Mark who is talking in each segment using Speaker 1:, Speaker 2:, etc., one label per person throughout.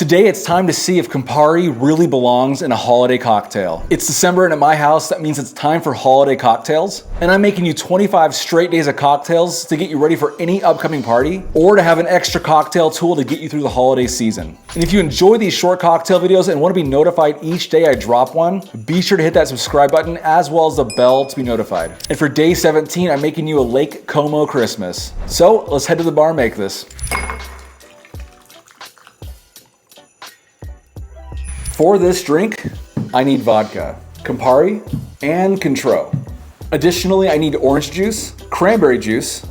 Speaker 1: Today it's time to see if Campari really belongs in a holiday cocktail. It's December and at my house that means it's time for holiday cocktails, and I'm making you 25 straight days of cocktails to get you ready for any upcoming party or to have an extra cocktail tool to get you through the holiday season. And if you enjoy these short cocktail videos and want to be notified each day I drop one, be sure to hit that subscribe button as well as the bell to be notified. And for day 17, I'm making you a Lake Como Christmas. So let's head to the bar and make this. For this drink, I need vodka, Campari, and Cointreau. Additionally, I need orange juice, cranberry juice,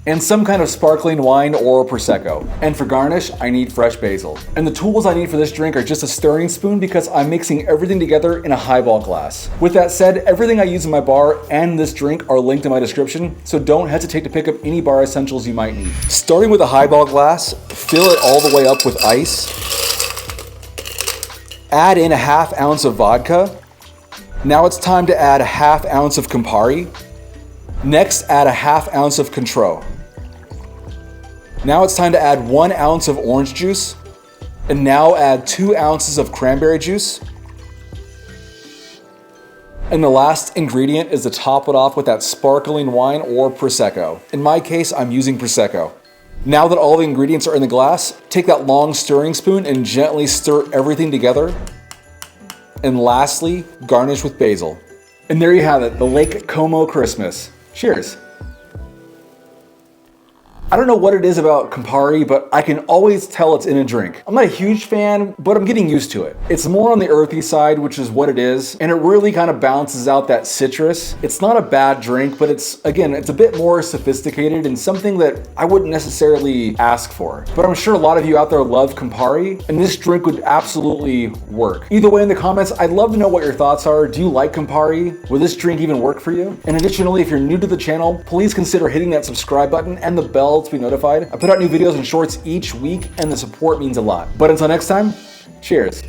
Speaker 1: and some kind of sparkling wine or Prosecco. And for garnish, I need fresh basil. And the tools I need for this drink are just a stirring spoon because I'm mixing everything together in a highball glass. With that said, everything I use in my bar and this drink are linked in my description, so don't hesitate to pick up any bar essentials you might need. Starting with a highball glass, fill it all the way up with ice. Add in a ½ ounce of vodka. Now it's time to add a ½ ounce of Campari. Next, add a ½ ounce of Cointreau. Now it's time to add 1 ounce of orange juice. And now add 2 ounces of cranberry juice. And the last ingredient is to top it off with that sparkling wine or Prosecco. In my case, I'm using Prosecco. Now that all the ingredients are in the glass, take that long stirring spoon and gently stir everything together. And lastly, garnish with basil. And there you have it, the Lake Como Christmas. Cheers. I don't know what it is about Campari, but I can always tell it's in a drink. I'm not a huge fan, but I'm getting used to it. It's more on the earthy side, which is what it is, and it really kind of balances out that citrus. It's not a bad drink, but it's a bit more sophisticated and something that I wouldn't necessarily ask for. But I'm sure a lot of you out there love Campari, and this drink would absolutely work. Either way, in the comments, I'd love to know what your thoughts are. Do you like Campari? Will this drink even work for you? And additionally, if you're new to the channel, please consider hitting that subscribe button and the bell to be notified. I put out new videos and shorts each week, and the support means a lot. But until next time, cheers.